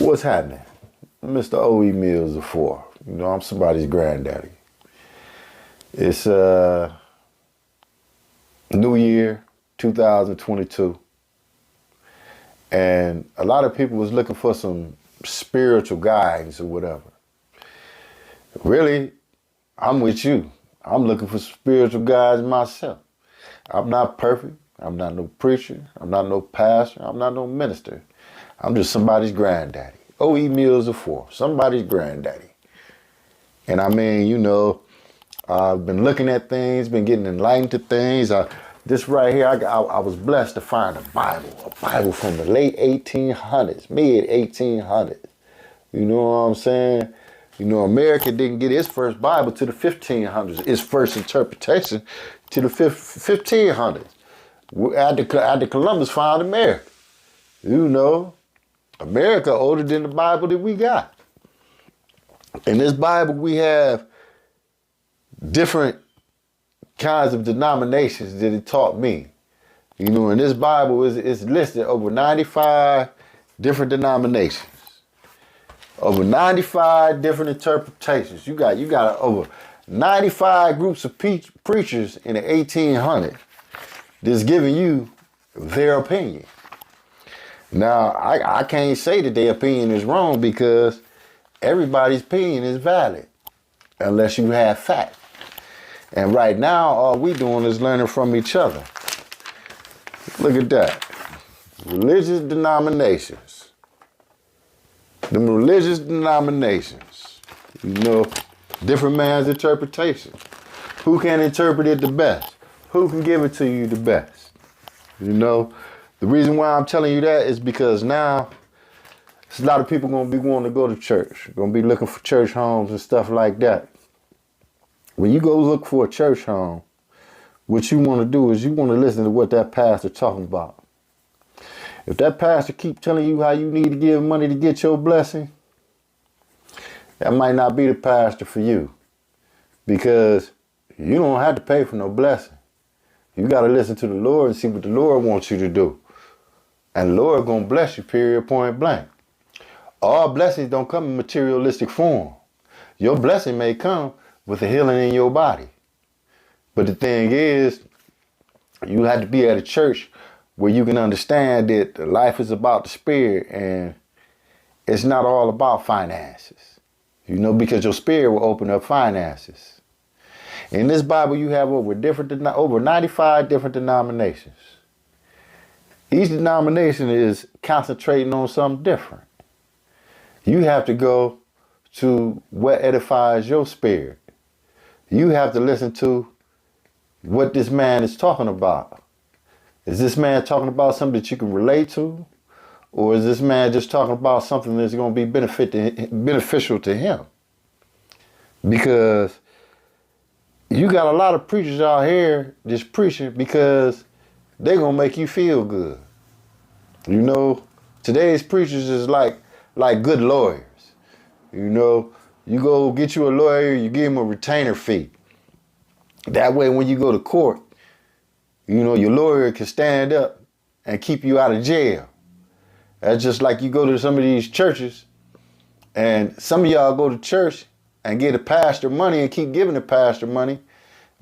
What's happening? Mr. O.E. Mills of 4. You know, I'm somebody's granddaddy. It's New Year, 2022. And a lot of people was looking for some spiritual guidance or whatever. Really, I'm with you. I'm looking for spiritual guidance myself. I'm not perfect. I'm not no preacher. I'm not no pastor. I'm not no minister. I'm just somebody's granddaddy. O.E. Mills of 4, somebody's granddaddy. And I mean, you know, I've been looking at things, been getting enlightened to things. This right here, I was blessed to find a Bible from the late 1800s, mid 1800s. You know what I'm saying? You know, America didn't get its first Bible to the 1500s, its first interpretation to the 1500s. After Columbus found America. You know, America older than the Bible that we got. In this Bible, we have different kinds of denominations that it taught me. You know, in this Bible, it's listed over 95 different denominations. Over 95 different interpretations. You got over 95 groups of preachers in the 1800s that's giving you their opinion. Now, I can't say that their opinion is wrong because everybody's opinion is valid unless you have fact. And right now, all we doing is learning from each other. Look at that. Religious denominations. Them religious denominations. You know, different man's interpretation. Who can interpret it the best? Who can give it to you the best? You know, the reason why I'm telling you that is because now there's a lot of people going to be wanting to go to church. Going to be looking for church homes and stuff like that. When you go look for a church home, what you want to do is you want to listen to what that pastor talking about. If that pastor keep telling you how you need to give money to get your blessing, that might not be the pastor for you, because you don't have to pay for no blessing. You got to listen to the Lord and see what the Lord wants you to do. And the Lord going to bless you, period, point blank. All blessings don't come in materialistic form. Your blessing may come with a healing in your body. But the thing is, you have to be at a church where you can understand that life is about the spirit and it's not all about finances. You know, because your spirit will open up finances. In this Bible, you have over 95 different denominations. Each denomination is concentrating on something different. You have to go to what edifies your spirit. You have to listen to what this man is talking about. Is this man talking about something that you can relate to? Or is this man just talking about something that's going to be beneficial to him? Because you got a lot of preachers out here just preaching because they're going to make you feel good. You know, today's preachers is like good lawyers. You know, you go get you a lawyer, you give him a retainer fee. That way when you go to court, you know, your lawyer can stand up and keep you out of jail. That's just like you go to some of these churches, and some of y'all go to church and get a pastor money and keep giving the pastor money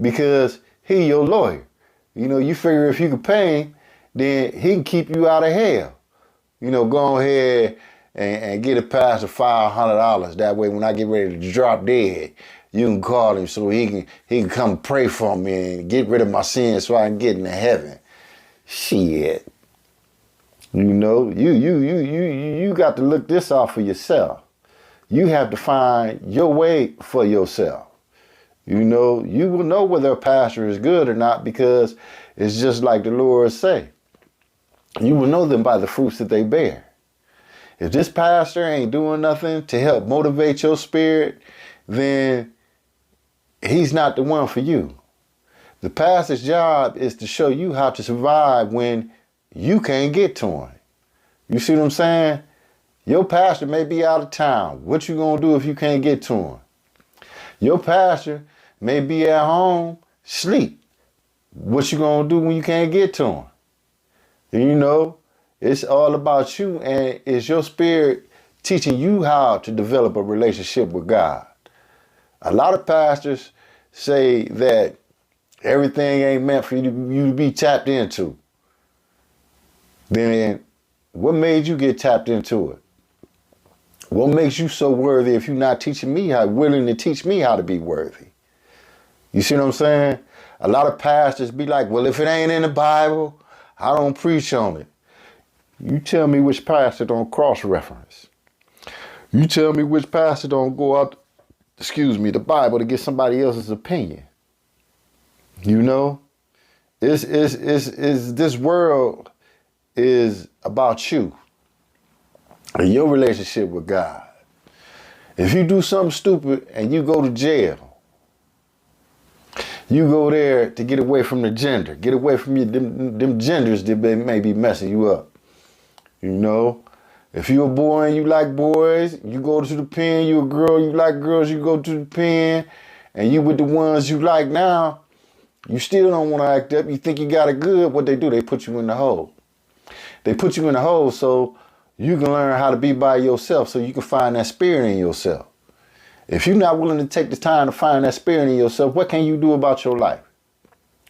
because he your lawyer. You know, you figure if you can pay him, then he can keep you out of hell. You know, go ahead and get a pastor $500. That way when I get ready to drop dead, you can call him so he can come pray for me and get rid of my sins so I can get into heaven. Shit. You know, you got to look this out for yourself. You have to find your way for yourself. You know, you will know whether a pastor is good or not because it's just like the Lord say. You will know them by the fruits that they bear. If this pastor ain't doing nothing to help motivate your spirit, then he's not the one for you. The pastor's job is to show you how to survive when you can't get to him. You see what I'm saying? Your pastor may be out of town. What you gonna do if you can't get to him? Your pastor may be at home, sleep. What you gonna do when you can't get to him? You know, it's all about you, and it's your spirit teaching you how to develop a relationship with God. A lot of pastors say that everything ain't meant for you to be tapped into. Then what made you get tapped into it? What makes you so worthy if you're not willing to teach me how to be worthy? You see what I'm saying? A lot of pastors be like, well, if it ain't in the Bible, I don't preach on it. You tell me which pastor don't cross-reference. You tell me which pastor don't go out, the Bible to get somebody else's opinion. You know? This world is about you and your relationship with God. If you do something stupid and you go to jail, you go there to get away from the gender, get away from them genders that may be messing you up. You know, if you're a boy and you like boys, you go to the pen. You're a girl, you like girls, you go to the pen, and you with the ones you like now, you still don't want to act up. You think you got it good. What they do, they put you in the hole. They put you in the hole so you can learn how to be by yourself, so you can find that spirit in yourself. If you're not willing to take the time to find that spirit in yourself, what can you do about your life?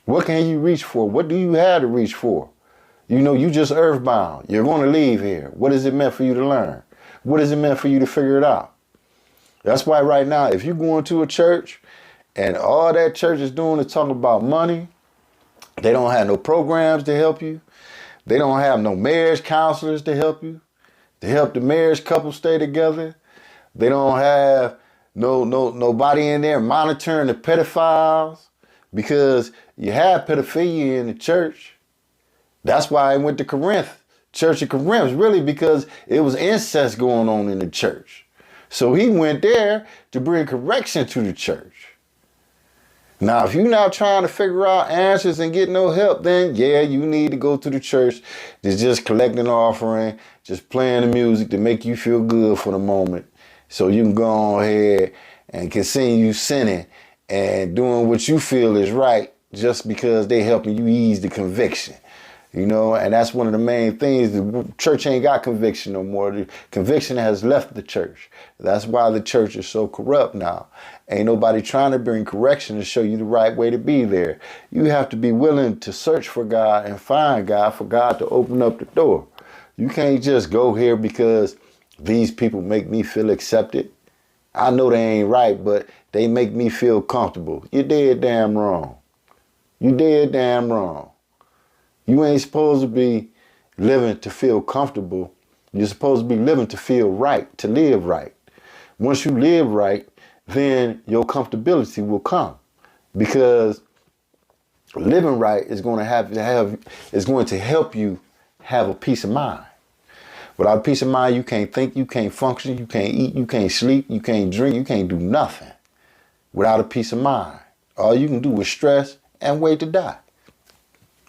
What can you reach for? What do you have to reach for? You know, you just earthbound. You're going to leave here. What is it meant for you to learn? What is it meant for you to figure it out? That's why right now, if you go into a church and all that church is doing is talking about money, they don't have no programs to help you. They don't have no marriage counselors to help you, to help the marriage couple stay together. They don't have nobody in there monitoring the pedophiles, because you have pedophilia in the church. That's why I went to Corinth, Church of Corinth, really, because it was incest going on in the church. So he went there to bring correction to the church. Now, if you're not trying to figure out answers and get no help, then yeah, you need to go to the church that's just collecting an offering, just playing the music to make you feel good for the moment, so you can go ahead and continue sinning and doing what you feel is right just because they helping you ease the conviction. You know, and that's one of the main things. The church ain't got conviction no more. The conviction has left the church. That's why the church is so corrupt now. Ain't nobody trying to bring correction to show you the right way to be there. You have to be willing to search for God and find God, for God to open up the door. You can't just go here because these people make me feel accepted. I know they ain't right, but they make me feel comfortable. You're dead damn wrong. You dead damn wrong. You ain't supposed to be living to feel comfortable. You're supposed to be living to feel right, to live right. Once you live right, then your comfortability will come, because living right is going to help you have a peace of mind. Without a peace of mind, you can't think, you can't function, you can't eat, you can't sleep, you can't drink, you can't do nothing without a peace of mind. All you can do is stress and wait to die.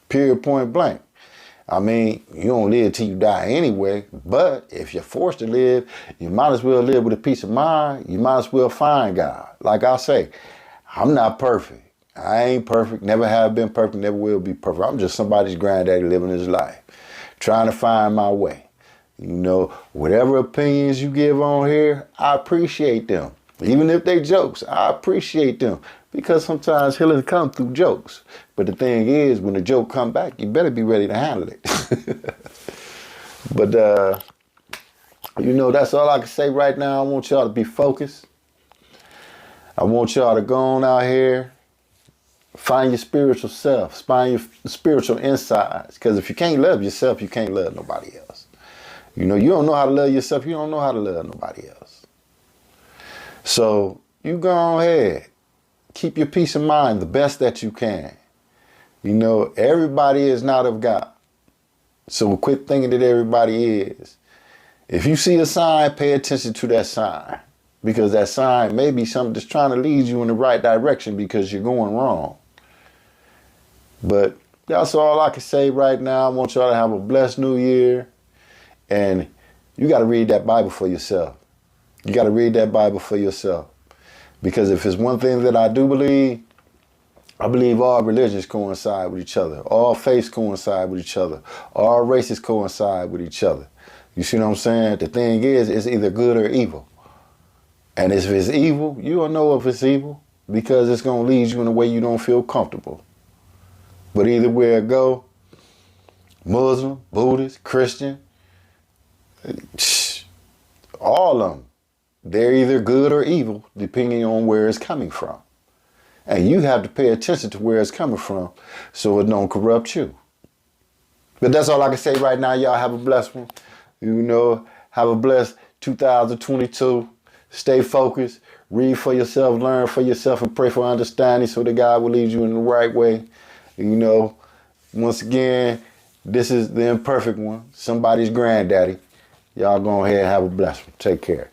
Period, point blank. I mean, you don't live till you die anyway, but if you're forced to live, you might as well live with a peace of mind. You might as well find God. Like I say, I'm not perfect. I ain't perfect, never have been perfect, never will be perfect. I'm just somebody's granddaddy living his life, trying to find my way. You know, whatever opinions you give on here, I appreciate them. Even if they jokes, I appreciate them, because sometimes healing comes through jokes. But the thing is, when the joke come back, you better be ready to handle it. But, you know, that's all I can say right now. I want y'all to be focused. I want y'all to go on out here, find your spiritual self, find your spiritual insides. Because if you can't love yourself, you can't love nobody else. You know, you don't know how to love yourself, you don't know how to love nobody else. So you go ahead, keep your peace of mind the best that you can. You know, everybody is not of God. So quit thinking that everybody is. If you see a sign, pay attention to that sign, because that sign may be something that's trying to lead you in the right direction, because you're going wrong. But that's all I can say right now. I want y'all to have a blessed new year. And you got to read that Bible for yourself. You got to read that Bible for yourself. Because if it's one thing that I do believe, I believe all religions coincide with each other. All faiths coincide with each other. All races coincide with each other. You see what I'm saying? The thing is, it's either good or evil. And if it's evil, you don't know if it's evil because it's going to lead you in a way you don't feel comfortable. But either way it go, Muslim, Buddhist, Christian, all of them, they're either good or evil depending on where it's coming from. And you have to pay attention to where it's coming from so it don't corrupt you. But that's all I can say right now. Y'all have a blessed one. You know, have a blessed 2022. Stay focused. Read for yourself, learn for yourself, and pray for understanding so that God will lead you in the right way. You know, once again, this is the imperfect one. Somebody's granddaddy. Y'all go ahead and have a blessed one. Take care.